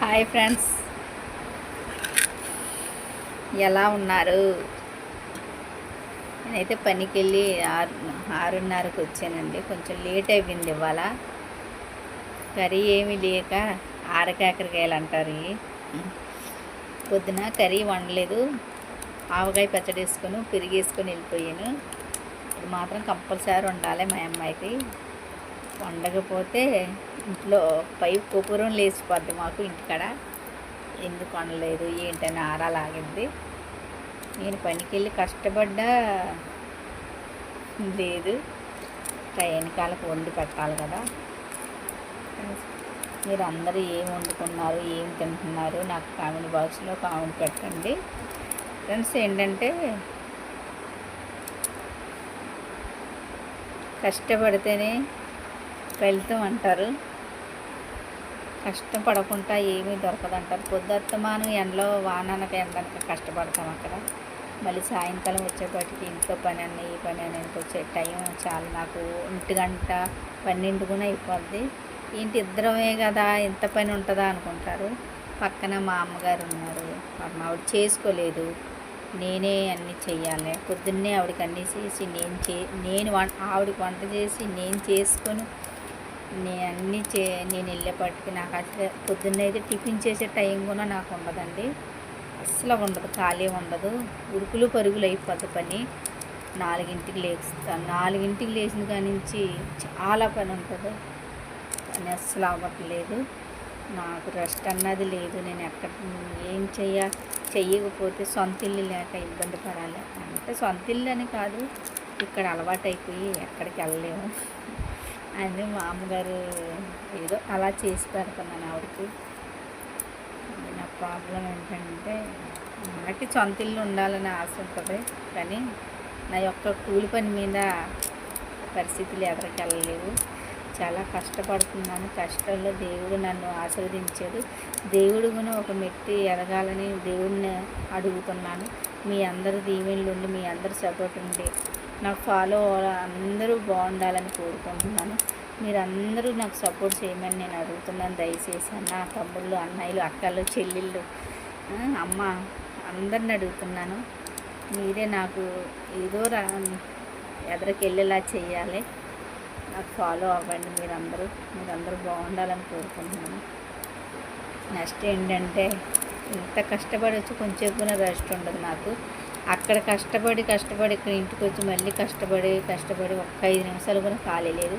Hi friends, ఎలా ఉన్నారు? నేనైతే పనికి వెళ్ళి 6:30కి వచ్చానండి. కొంచెం లేట్ అయిపోయింది ఇవాళ. కర్రీ ఏమీ లేక ఆరకాకరకాయలు అంటారు. పొద్దున కర్రీ వండలేదు, ఆవకాయ పచ్చడి వేసుకొని పెరిగి వేసుకొని వెళ్ళిపోయాను. ఇది మాత్రం కంపల్సరీ ఉండాలి మా అమ్మాయికి. వండకపోతే ఇంట్లో పై కొపురం లేచిపోద్ది మాకు ఇంటికాడ. ఎందుకు వండలేదు ఏంటని ఆరాలాగింది. నేను పనికి వెళ్ళి కష్టపడ్డా లేదు, టైంకాలకు వండి పెట్టాలి కదా. మీరు అందరూ ఏం వండుకున్నారు, ఏం తింటున్నారు నాకు కామెంట్ బాక్స్లో కామెంట్ పెట్టండి ఫ్రెండ్స్. ఏంటంటే కష్టపడితేనే ఫలితం అంటారు. కష్టపడకుండా ఏమీ దొరకదంటారు. పొద్దుత్తమానం ఎండలో వాననక ఎండనక కష్టపడతాం అక్కడ. మళ్ళీ సాయంకాలం వచ్చేపాటికి ఇంట్లో పని అన్న ఈ పని అని వచ్చే టైం చాలా నాకు 1 గంట 12 కూడా అయిపోద్ది. ఏంటి ఇద్దరమే కదా ఎంత పని ఉంటుందా అనుకుంటారు. పక్కన మా అమ్మగారు ఉన్నారు, ఆవిడ చేసుకోలేదు, నేనే అన్నీ చెయ్యాలి. పొద్దున్నే ఆవిడకి అన్నీ చేసి నేను ఆవిడకి వంట చేసి నేను చేసుకొని నేను వెళ్ళేపట్టుకి నాకు అసలు పొద్దున్న అయితే టిఫిన్ చేసే టైం కూడా నాకు ఉండదండి. అస్సలు ఉండదు, ఖాళీ ఉండదు. ఉరుకులు పరుగులు అయిపోద్ది పని. 4ంటికి లేస్తాను. 4ంటికి లేచిన కాడి నుంచి చాలా పని ఉంటుంది. పని అస్సలు అవ్వట్లేదు. నాకు రెస్ట్ అన్నది లేదు. నేను ఎక్కడ ఏం చెయ్యకపోతే సొంత ఇల్లు లేక ఇబ్బంది పడాలి. అంటే సొంత ఇల్లు అని కాదు, ఇక్కడ అలవాటు అయిపోయి ఎక్కడికి వెళ్ళలేము అని మా అమ్మగారు ఏదో అలా చేసి పెడుతున్నాను ఆవిడకి. నా ప్రాబ్లం ఏంటంటే మనకి సొంత ఇల్లు ఉండాలని ఆశ ఉంటుంది, కానీ నా యొక్క కూలి పని మీద పరిస్థితులు ఎక్కడికి వెళ్ళలేవు. చాలా కష్టపడుతున్నాను. కష్టంలో దేవుడు నన్ను ఆశీర్వదించాడు. దేవుడు కూడా ఒక మెట్టి ఎదగాలని దేవుడిని అడుగుతున్నాను. మీ అందరి దీవెనలు ఉండి, మీ అందరి సపోర్ట్ ఉండి నాకు ఫాలో అందరూ బాగుండాలని కోరుకుంటున్నాను. మీరందరూ నాకు సపోర్ట్ చేయమని నేను అడుగుతున్నాను. దయచేసి అన్న, తమ్ముళ్ళు, అన్నయ్యలు, అక్కలు, చెల్లెళ్ళు, అమ్మ అందరిని అడుగుతున్నాను. మీరే నాకు ఏదో ఎదరికి వెళ్ళేలా చేయాలి. నాకు ఫాలో అవ్వండి. మీరందరూ బాగుండాలని కోరుకుంటున్నాను. నెక్స్ట్ ఏంటంటే ఇంత కష్టపడి వచ్చి కొంచెం కూడా రెస్ట్ ఉండదు నాకు. అక్కడ కష్టపడి ఇక్కడ ఇంటికి వచ్చి మళ్ళీ కష్టపడి 1 5 నిమిషాలు కూడా ఖాళీ లేదు.